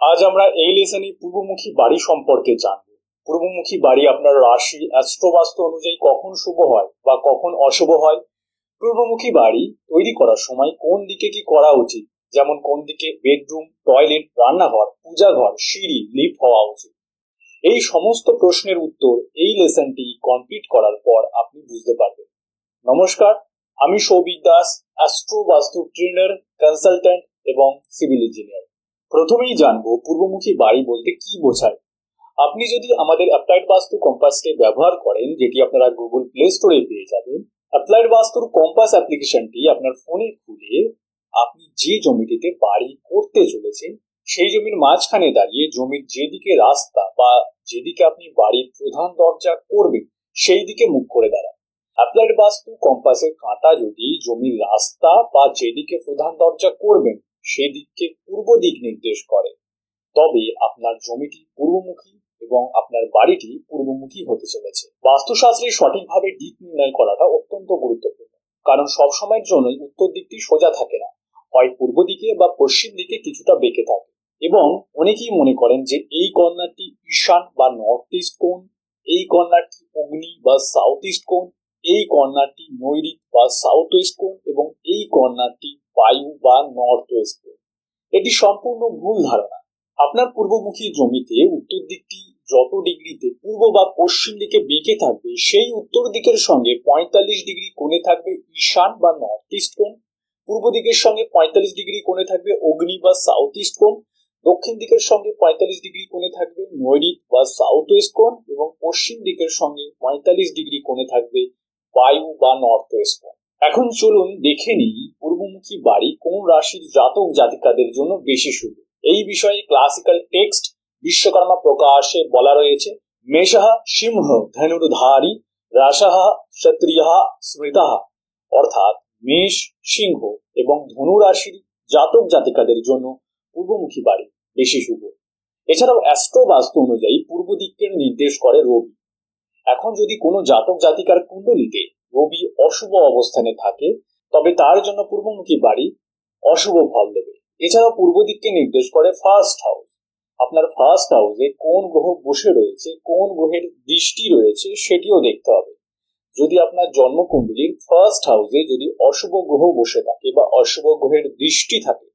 আজ আমরা এই লেসনে পূর্বমুখী বাড়ি সম্পর্কে জানব। পূর্বমুখী বাড়ি আপনার রাশি অ্যাস্ট্রোবাস্তু অনুযায়ী কখন শুভ হয় বা কখন অশুভ হয়, পূর্বমুখী বাড়ি তৈরি করার সময় কোন দিকে কি করা উচিত, যেমন কোন দিকে বেডরুম, টয়লেট, রান্নাঘর, পূজাঘর, সিঁড়ি, লিফট হওয়া উচিত, এই সমস্ত প্রশ্নের উত্তর এই লেসনটি কমপ্লিট করার পর আপনি বুঝতে পারবেন। নমস্কার, আমি সৌভিক দাস, অ্যাস্ট্রোবাস্তু ট্রেনার, কনসালট্যান্ট এবং সিভিল ইঞ্জিনিয়ার। প্রথমেই জানবো পূর্বমুখী বাড়ি বলতে কি বোঝায়। আপনি যদি আমাদের অ্যাপ্লাইড বাস্তু কম্পাসকে ব্যবহার করেন, যেটি আপনারা গুগল প্লে স্টোরে পেয়ে যাবেন, অ্যাপ্লাইড বাস্তুর কম্পাস অ্যাপ্লিকেশনটি আপনার ফোনে খুলে আপনি যে জমিটিতে বাড়ি করতে চলেছেন সেই জমির মাঝখানে দাঁড়িয়ে জমির যেদিকে রাস্তা বা যেদিকে আপনি বাড়ির প্রধান দরজা করবেন সেই দিকে মুখ করে দাঁড়ান। অ্যাপ্লাইড বাস্তু কম্পাসের কাঁটা যদি জমির রাস্তা বা যেদিকে প্রধান দরজা করবেন সেই দিককে পূর্ব দিক নির্দেশ করে, তবে আপনার জমিটি পূর্বমুখী এবং আপনার বাড়িটি পূর্বমুখী হতে চলেছে। বাস্তুশাস্ত্রে সঠিকভাবে দিক নির্ণয় করাটা অত্যন্ত গুরুত্বপূর্ণ, কারণ সবসময়ের জন্যই উত্তর দিকটি সোজা থাকে না, হয় পূর্ব দিকে বা পশ্চিম দিকে কিছুটা বেঁকে থাকে। এবং অনেকেই মনে করেন যে এই কর্নারটি ঈশান বা নর্থ ইস্ট কোণ, এই কর্নারটি অগ্নি বা সাউথ ইস্ট কোণ, এই কর্নারটি নৈঋত বা সাউথ ওয়েস্ট কোণ এবং এই কর্নারটি বায়ু বা নর্থ ওয়েস্ট কোণ। এটি সম্পূর্ণ ভুল ধারণা। আপনার পূর্বমুখী জমিতে উত্তর দিকটি যত ডিগ্রিতে পূর্ব বা পশ্চিম দিকে বেঁকে থাকবে সেই উত্তর দিকের সঙ্গে 45 ডিগ্রি কোণে থাকবে ঈশান বা নর্থ ইস্ট কোণ, পূর্ব দিকের সঙ্গে 45 ডিগ্রি কোণে থাকবে অগ্নি বা সাউথ ইস্ট কোণ, দক্ষিণ দিকের সঙ্গে 45 ডিগ্রি কোণে থাকবে নৈঋত বা সাউথ ওয়েস্ট কোণ এবং পশ্চিম দিকের সঙ্গে 45 ডিগ্রি কোণে থাকবে বায়ু বা নর্থ ওয়েস্ট কোণ। এখন চলুন দেখে নিই পূর্বমুখী বাড়ি কোন রাশির জাতক জাতিকাদের জন্য বেশি শুভ। এই বিষয়ে ক্লাসিক্যাল টেক্সট বিশ্বকর্মা প্রকাশে বলা রয়েছে, মেষঃ সিংহ ধনুর্ধারী রাশঃ ক্ষত্রিয়ঃ স্মৃতঃ, অর্থাৎ মেষ, সিংহ এবং ধনু রাশির জাতক জাতিকাদের জন্য পূর্বমুখী বাড়ি বেশি শুভ। এছাড়াও অ্যাস্ট্রো বাস্তু অনুযায়ী পূর্ব দিককে নির্দেশ করে রবি। এখন যদি কোনো জাতক জাতিকার কুণ্ডলিতে রবি অশুভ অবস্থানে থাকে তবে তার জন্য পূর্বমুখী বাড়ি অশুভ ফল দেবে। এছাড়াও পূর্ব দিককে নির্দেশ করে ফার্স্ট হাউস। আপনার ফার্স্ট হাউসে কোন গ্রহ বসে রয়েছে, কোন গ্রহের দৃষ্টি রয়েছে সেটিও দেখতে হবে। যদি আপনার জন্মকুণ্ডলীর ফার্স্ট হাউসে যদি অশুভ গ্রহ বসে থাকে বা অশুভ গ্রহের দৃষ্টি থাকে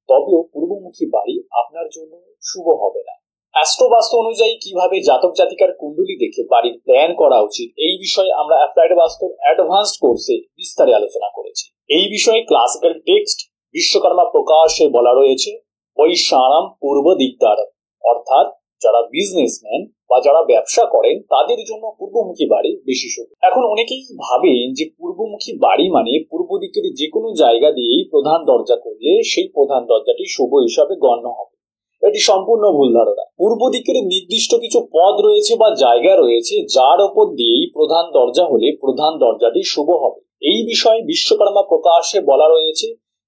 তবেও পূর্বমুখী বাড়ি আপনার জন্য শুভ হবে না। অ্যাস্ট্রোবাস্তু অনুযায়ী কিভাবে জাতক জাতিকার কুণ্ডলী দেখে বাড়ির প্ল্যান করা উচিত এই বিষয়ে আমরা অ্যাপ্লাইড বাস্তুর অ্যাডভান্সড কোর্সে বিস্তারে আলোচনা করেছি। এই বিষয়ে ক্লাসিক্যাল টেক্সট বিশ্বকর্মা প্রকাশে বলা রয়েছে, বৈশানাম পূর্ব দিকদার, অর্থাৎ যারা বিজনেসম্যান বা যারা ব্যবসা করেন তাদের জন্য পূর্বমুখী বাড়ি বেশি শুভ। এখন অনেকেই ভাবেন যে পূর্বমুখী বাড়ি মানে পূর্ব দিকের যে কোনো জায়গা দিয়েই প্রধান দরজা করলে সেই প্রধান দরজাটি শুভ হিসাবে গণ্য হবে। এটি সম্পূর্ণ ভুল ধারণা। পূর্ব দিকের নির্দিষ্ট কিছু পদ রয়েছে বা জায়গা রয়েছে যার উপর দিয়েই প্রধান দরজা হলে প্রধান দরজাটি শুভ হবে। এই বিষয়ে বিশ্বকর্মা প্রকাশে বলা রয়েছে,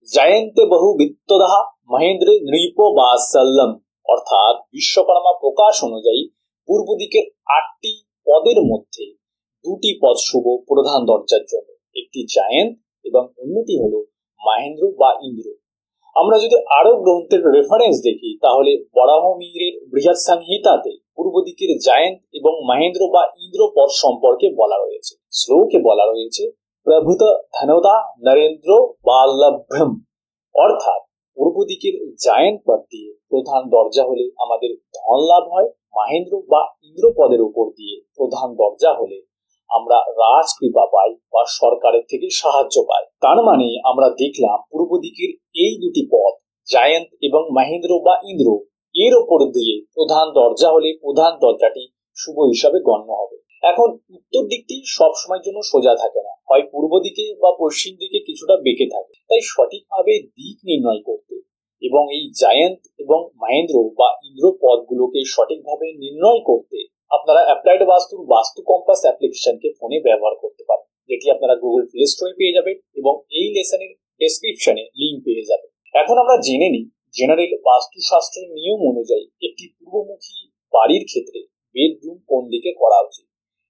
জয়ন্তে বহু বিত্তদাহ মহেন্দ্রে নৃপ বাসল্যম, অর্থাৎ বিশ্বকর্মা প্রকাশ অনুযায়ী পূর্ব দিকের 8টি পদের মধ্যে 2টি পদ শুভ প্রধান দরজার জন্য, একটি জায়ন্ত এবং অন্যটি হলো মহেন্দ্র বা ইন্দ্র। আমরা যদি আরো গ্রন্থের রেফারেন্স দেখি তাহলে বরাহমিহিরের বৃহৎ সংহিতাতে পূর্ব দিকের জায়ন্ত এবং মহেন্দ্র বা ইন্দ্র পদ সম্পর্কে বলা রয়েছে। শ্লোকে বলা রয়েছে, প্রভূত ধনদা নরেন্দ্র বাল্লভ্রম, অর্থাৎ পূর্ব দিকের জায়ন্ত পদ দিয়ে প্রধান দরজা হলে আমাদের ধন লাভ হয়, মহেন্দ্র বা ইন্দ্র পদের উপর দিয়ে প্রধান দরজা হলে আমরা রাজকৃপা পাই বা সরকারের থেকে সাহায্য পাই। তার মানে আমরা দেখলাম পূর্ব দিকের এই দুটি পদ জায়ন্ত এবং মহেন্দ্র বা ইন্দ্র এর উপর দিয়ে প্রধান দরজা হলে প্রধান দরজাটি শুভ হিসাবে গণ্য হবে। এখন উত্তর দিকটি সব সময়ের জন্য সোজা থাকে না, হয় পূর্ব দিকে বা পশ্চিম দিকে কিছুটা বেঁকে থাকে। তাই সঠিকভাবে দিক নির্ণয় করতে এবং এই জায়ন্ত এবং মহেন্দ্র বা ইন্দ্র পদগুলোকে সঠিকভাবে নির্ণয় করতে আপনারা অ্যাপ্লাইড বাস্তুর বাস্তু কম্পাস অ্যাপ্লিকেশনকে ফোনে ব্যবহার করতে পারেন, যেটি আপনারা গুগল প্লে স্টোরে পেয়ে যাবেন এবং এই লেসনের ডেসক্রিপশনে লিংক পেয়ে যাবেন। এখন আমরা জেনে নিই জেনারেল বাস্তুশাস্ত্রের নিয়ম অনুযায়ী একটি পূর্বমুখী বাড়ির ক্ষেত্রে বেডরুম কোন দিকে করা উচিত।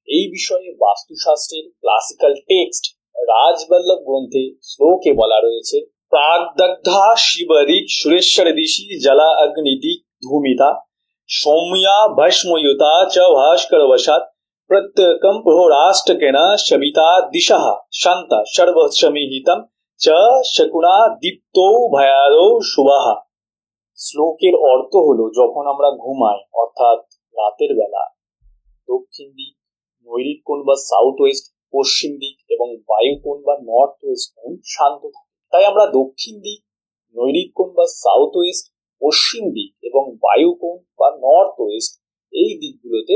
এই বিষয়ে বাস্তুশাস্ত্রের ক্লাসিক্যাল টেক্সট রাজবল্লভ গ্রন্থে শ্লোকে বলা রয়েছে, প্রাগদগ্ধা শিবরিক সুরেশ্বর দিশি জলা অগ্নিদিক भूमिता सौम्या भस्मयुता च भास्करवशात् प्रत्येकं प्रहोराष्टकेन शमिता दिशः शान्ता सर्वसमिहितं च शकुना दीप्तो भयादो शुभः। শ্লোকের অর্থ হলো, যখন আমরা ঘুমাই অর্থাৎ রাতের বেলা দক্ষিণ দিক, নৈরিত কোণ বা সাউথ ওয়েস্ট, পশ্চিম দিক এবং বায়ু কোণ বা নর্থ ওয়েস্ট কোণ শান্ত থাকে। তাই আমরা দক্ষিণ দিক, নৈরিত কোণ বা সাউথ ওয়েস্ট, পশ্চিম দিক এবং বায়ু কোণ বা নর্থ ওয়েস্ট এই দিকগুলোতে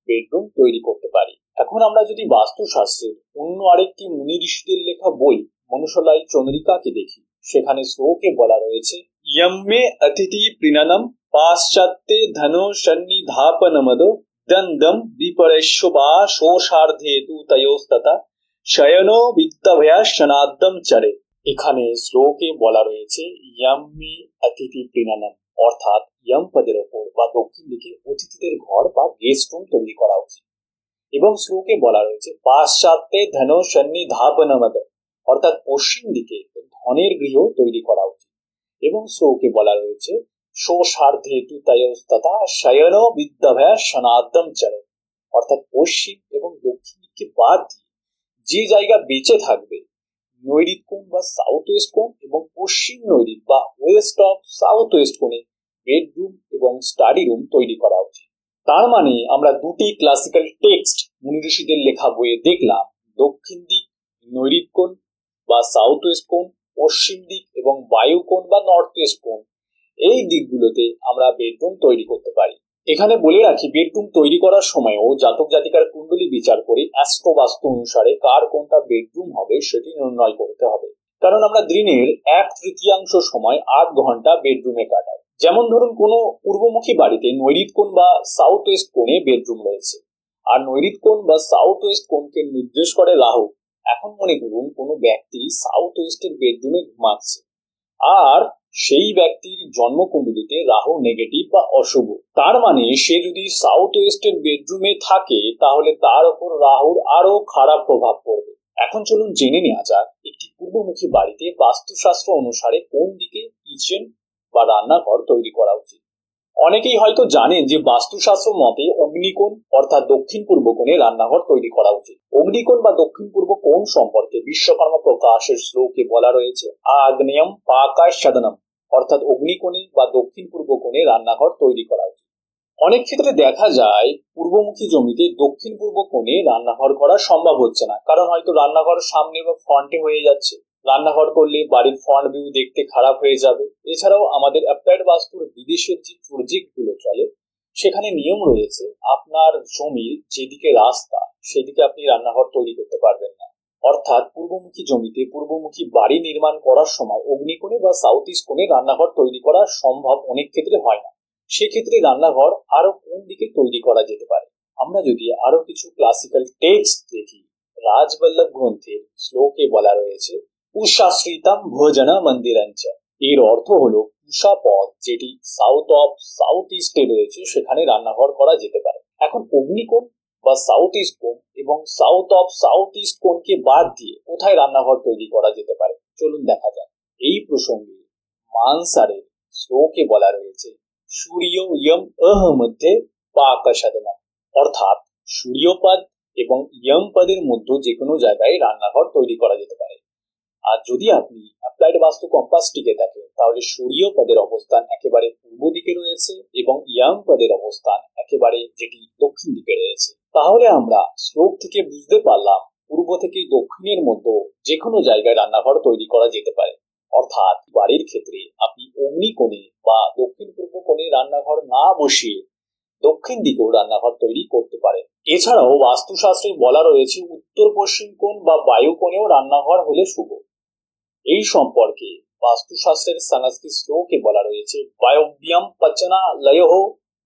বেডরুম তৈরি করতে পারি। এখন আমরা যদি বাস্তুশাস্ত্রের অন্য আরেকটি মুনি ঋষিদের লেখা বই মনুষলাই চন্দ্রিকাকে দেখি, সেখানে শ্লোকে বলা রয়েছে यम्मे अतिथि प्रीणनम पाश्चात्य धनो सन्निधापनमदो दंदम विपरेश्वा शोषार्धेतु तयोस्तथा शयनो वित्तभयाशनाद्दम चरे। এখানে শ্লোকে বলা রয়েছে यम्मे अतिथि प्रीणनम, অর্থাৎ यम পদের ওপর বা দক্ষিণ দিকে অতিথিদের ঘর বা গেস্ট রুম তৈরি করা উচিত। এবং শ্লোকে বলা রয়েছে পাশ্চাত্যে ধনো সন্নিধাপনমদো, অর্থাৎ পশ্চিম দিকে ধনের গৃহ তৈরি করা উচিত। এবং শ্লোকে বলা রয়েছে শোষার্ধেতু তয়োস্তথা শয়ন বিদ্যাভয়া সনাদ্দম চরে, অর্থাৎ পশ্চিম এবং দক্ষিণ দিককে বাদ দিয়ে যে জায়গা বেঁচে থাকবে নৈরিত কোণ বা সাউথ ওয়েস্ট কোণ এবং পশ্চিম নৈরিত বা ওয়েস্ট অফ সাউথ ওয়েস্ট কোণে বেডরুম এবং স্টাডি রুম তৈরি করা উচিত। তার মানে আমরা দুটি ক্লাসিক্যাল টেক্সট মুনি ঋষিদের লেখা বইয়ে দেখলাম, দক্ষিণ দিক নৈরিত কোণ বা সাউথ ওয়েস্ট কোণ, পশ্চিম দিক এবং বায়ু কোণ বা নর্থ ওয়েস্ট কোণ, এই দিকগুলোতে আমরা বেডরুম তৈরি করতে পারি। এখানে বলে রাখি, বেডরুম তৈরি করার সময়ও জাতক জাতিকার কুণ্ডলী বিচার করে অ্যাস্ট্রো বাস্তু অনুসারে কার কোনটা বেডরুম হবে সেটি নির্ণয় করতে হবে। কারণ আমরা দিনের 1/3 সময় 8 ঘন্টা বেডরুমে কাটাই। যেমন ধরুন, কোনো পূর্বমুখী বাড়িতে নৈরিত কোণ বা সাউথ ওয়েস্ট কোণে বেডরুম রয়েছে, আর নৈরিত কোণ বা সাউথ ওয়েস্ট কোণকে নির্দেশ করে রাহু। এখন মনে করুন কোনো ব্যক্তি সাউথ ওয়েস্টের বেডরুমে ঘুমাচ্ছে, আর সেই ব্যক্তির জন্মকুণ্ডলীতে রাহু নেগেটিভ বা অশুভ। তার মানে সে যদি সাউথ ওয়েস্টের বেডরুমে থাকে তাহলে তার উপর রাহুর আরো খারাপ প্রভাব পড়বে। এখন চলুন জেনে নেওয়া যাক একটি পূর্বমুখী বাড়িতে বাস্তুশাস্ত্র অনুসারে কোন দিকে কিচেন বা রান্নাঘর তৈরি করা উচিত। অনেকেই হয়তো জানেন যে বাস্তুশাস্ত্র মতে অগ্নিকোণ অর্থাৎ দক্ষিণ পূর্ব কোণে রান্নাঘর তৈরি করা উচিত। অগ্নিকোণ বা দক্ষিণ পূর্ব কোণ সম্পর্কে বিশ্বকর্মা প্রকাশের শ্লোকে বলা রয়েছে আগ্নেয়ম পাকাশ সদনম, অর্থাৎ অগ্নিকোণে বা দক্ষিণ পূর্ব কোণে রান্নাঘর তৈরি করা উচিত। অনেক ক্ষেত্রে দেখা যায় পূর্বমুখী জমিতে দক্ষিণ পূর্ব কোণে রান্নাঘর করা সম্ভব হচ্ছে না, কারণ হয়তো রান্নাঘর সামনে বা ফ্রন্টে হয়ে যাচ্ছে। রান্নাঘর করলে বাড়ির ফ্রন্ট ভিউ দেখতে খারাপ হয়ে যাবে। এছাড়াও আমাদের অ্যাপ্লাইড বাস্তুর বিদেশের যে প্রজেক্ট গুলো চলে সেখানে নিয়ম রয়েছে, আপনার জমির যেদিকে রাস্তা সেদিকে আপনি রান্নাঘর তৈরি করতে পারবেন না। অর্থাৎ পূর্বমুখী জমিতে পূর্বমুখী বাড়ি নির্মাণ করার সময় অগ্নিকোণে বা সাউথ ইস্ট কোণে রান্নাঘর তৈরি করা সম্ভব অনেক ক্ষেত্রে হয় না। সেক্ষেত্রে রান্নাঘর আরো কোন দিকে তৈরি করা যেতে পারে? আমরা যদি আরো কিছু ক্লাসিক্যাল টেক্সট দেখি, রাজবল্লভ গ্রন্থের শ্লোকে বলা রয়েছে উষাশ্রিতম ভোজন মন্দিরাঞ্চ। এর অর্থ হলো উষা পদ যেটি সাউথ ইস্টে রয়েছে সেখানে রান্নাঘর করা যেতে পারে। এখন অগ্নিকোণ বা সাউথ ইস্ট কোণ এবং সাউথ ইস্ট কোণকে বাদ দিয়ে কোথায় রান্নাঘর তৈরি করা যেতে পারে চলুন দেখা যাক। এই প্রসঙ্গে মানসারের শ্লোকে বলা রয়েছে সূর্য ইয়ম অহ মধ্যে পাকশাদনা, অর্থাৎ সূর্যপদ এবং ইয়ম পদের মধ্যে যে কোনো জায়গায় রান্নাঘর তৈরি করা যেতে পারে। আর যদি আপনি অ্যাপ্লাইড বাস্তু কম্পাসটিকে দেখেন তাহলে সূর্য পদের অবস্থান একেবারে পূর্ব দিকে রয়েছে এবং ইয়ম পদের অবস্থান একেবারে যেটি দক্ষিণ দিকে রয়েছে। তাহলে আমরা শ্লোক থেকে বুঝতে পারলাম পূর্ব থেকে দক্ষিণের মধ্যে যে কোনো জায়গায় রান্নাঘর তৈরি করা যেতে পারে। অর্থাৎ বাড়ির ক্ষেত্রে আপনি অগ্নিকোণে বা দক্ষিণ পূর্ব কোণে রান্নাঘর না বসিয়ে দক্ষিণ দিকেও রান্নাঘর তৈরি করতে পারেন। এছাড়াও বাস্তুশাস্ত্রে বলা রয়েছে উত্তর পশ্চিম কোণ বা বায়ু কোণেও রান্নাঘর হলে শুভ। এই সম্পর্কে বাস্তুশাস্ত্রের সংস্কৃত শ্লোকে বলা রয়েছে বায়ব্যম পচনা লয়হ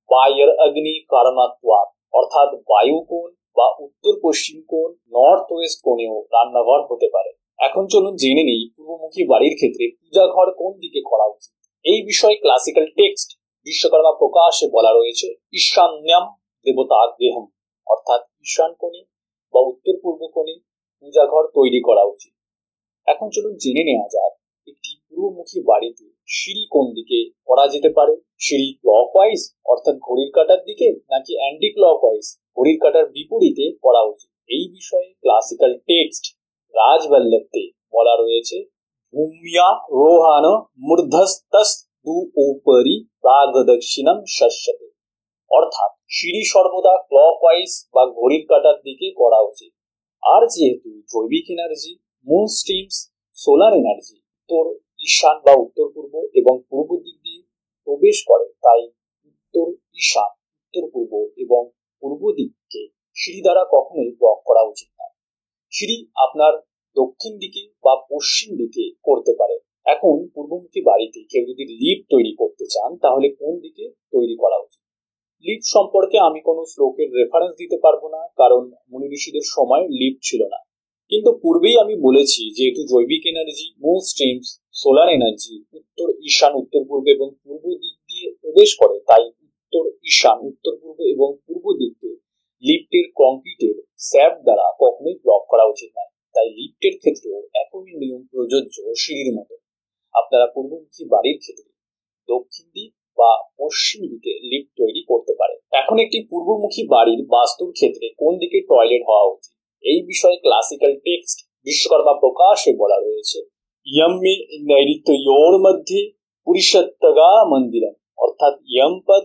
বায়র অগ্নি কারণাত্বাৎ, অর্থাৎ বায়ু কোণ বা উত্তর পশ্চিম কোণ নর্থ ওয়েস্ট কোণেও রান্নাঘর হতে পারে। এখন চলুন জেনে নেই পূর্বমুখী বাড়ির ক্ষেত্রে পূজা ঘর কোন দিকে করা উচিত। এই বিষয়ে ক্লাসিক্যাল টেক্সট বিশ্বকর্মা প্রকাশে বলা রয়েছে ঈশান্যম দেবতা গৃহম, অর্থাৎ ঈশান কোণে বা উত্তর পূর্ব কোণে পূজা ঘর তৈরি করা উচিত। এখন চলুন জেনে নেওয়া যাক একটি পূর্বমুখী বাড়িতে সিঁড়ি কোন দিকে করা যেতে পারে? সিঁড়ি ক্লকওয়াইজ অর্থাৎ ঘড়ির কাঁটার দিকে, নাকি অ্যান্টি ক্লকওয়াইজ ঘড়ির কাঁটার বিপরীতে করা উচিত? এই বিষয়ে ক্লাসিক্যাল টেক্সট রাজবল্লভতে বলা রয়েছে, ভূম্যা রোহান মূর্ধস্তস্তু উপরি প্রাগদক্ষিণম শস্যতে, অর্থাৎ সিঁড়ি সর্বদা ক্লকওয়াইজ বা ঘড়ির কাঁটার দিকে করা উচিত। আর যেহেতু জৈবিক energy, moon streams, solar energy উত্তর ঈশান বা উত্তর পূর্ব এবং পূর্ব দিক দিয়ে প্রবেশ করে, তাই উত্তর ঈশান, উত্তর পূর্ব এবং পূর্ব দিককে সিঁড়ি দ্বারা কখনোই ব্লক করা উচিত নয়। সিঁড়ি আপনার দক্ষিণ দিকে বা পশ্চিম দিকে করতে পারে। এখন পূর্বমুখী বাড়িতে কেউ যদি লিফট তৈরি করতে চান তাহলে কোন দিকে তৈরি করা উচিত? লিফট সম্পর্কে আমি কোনো শ্লোকের রেফারেন্স দিতে পারবো না, কারণ মুনি ঋষিদের সময় লিফট ছিল না। কিন্তু পূর্বেই আমি বলেছি, যেহেতু জৈবিক energy, moon streams, solar energy উত্তর ঈশান, উত্তর পূর্ব এবং পূর্ব দিক দিয়ে প্রবেশ করে, তাই উত্তর ঈশান, উত্তর পূর্ব এবং পূর্ব দিকে লিফটের কংক্রিটের স্ল্যাব দ্বারা কখনোই ব্লক করা উচিত নয়। তাই লিফটের ক্ষেত্রেও একই নিয়ম প্রযোজ্য সিঁড়ির মতো। আপনারা পূর্বমুখী বাড়ির ক্ষেত্রে দক্ষিণ দিক বা পশ্চিম দিকে লিফট তৈরি করতে পারে। এখন একটি পূর্বমুখী বাড়ির বাস্তুর ক্ষেত্রে কোন দিকে টয়লেট হওয়া উচিত? এই বিষয়ে ক্লাসিক্যাল টেক্সট বিশ্বকর্মা প্রকাশে বলা রয়েছে, ইয়ম্মে নৈঋত্যয়োর মধ্যে পুরুষত্তগা মন্দিরম, অর্থাৎ ইয়মপদ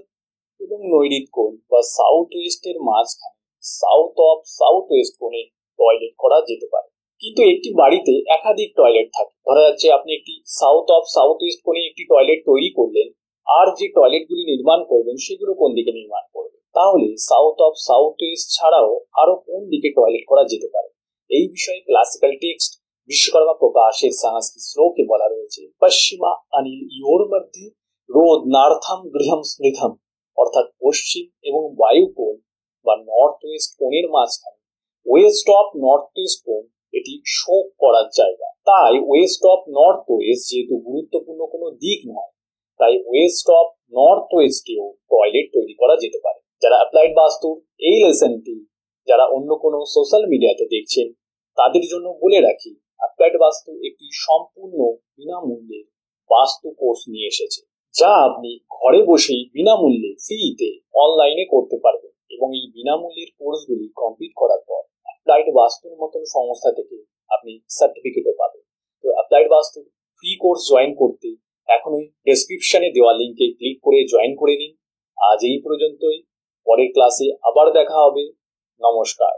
এবং নৈঋত কোণ বা সাউথ ওয়েস্টের মাঝখানে সাউথ অফ সাউথ ওয়েস্ট কোণে টয়লেট করা যেতে পারে। কিন্তু একটি বাড়িতে একাধিক টয়লেট থাকে। ধরা যাচ্ছে আপনি একটি সাউথ অফ সাউথ ওয়েস্ট কোণে একটি টয়লেট তৈরি করলেন, আর যে টয়লেটগুলি নির্মাণ করবেন সেগুলো কোন দিকে নির্মাণ করবেন? তাহলে সাউথ অফ সাউথ ওয়েস্ট ছাড়াও আরো কোন দিকে টয়লেট করা যেতে পারে? এই বিষয়ে ক্লাসিক্যাল টেক্সট বিশ্বকর্মা প্রকাশের সংস্কৃত শ্লোকে বলা রয়েছে, পশ্চিমা অনিল ইয়োর মধ্যে রোদ নার্থম গৃহম স্মৃথম, অর্থাৎ পশ্চিম এবং বায়ু কোণ বা নর্থ ওয়েস্ট কোণের মাঝখানে ওয়েস্ট অফ নর্থ ওয়েস্ট কোণ এটি শোক করার জায়গা। তাই ওয়েস্ট অফ নর্থ ওয়েস্ট যেহেতু গুরুত্বপূর্ণ কোনো দিক নয়, তাই ওয়েস্ট অফ নর্থ ওয়েস্টেও টয়লেট তৈরি করা যেতে পারে। যারা অ্যাপ্লাইড বাস্তুর এই লেসনটি যারা অন্য কোনো সোশ্যাল মিডিয়াতে দেখছেন তাদের জন্য বলে রাখি, অ্যাপ্লাইড বাস্তু একটি সম্পূর্ণ বিনামূল্যে বাস্তু কোর্স নিয়ে এসেছে, যা আপনি ঘরে বসেই বিনামূল্যে ফ্রিতে অনলাইনে করতে পারবেন এবং এই বিনামূল্যের কোর্সগুলি কমপ্লিট করার পর অ্যাপ্লাইড বাস্তুর মতন সংস্থা থেকে আপনি সার্টিফিকেটও পাবেন। তো অ্যাপ্লাইড বাস্তু ফ্রি কোর্স জয়েন করতে এখনই ডেসক্রিপশনে দেওয়া লিঙ্কে ক্লিক করে জয়েন করে নিন। আজ এই পর্যন্তই, পরের ক্লাসে আবার দেখা হবে। নমস্কার।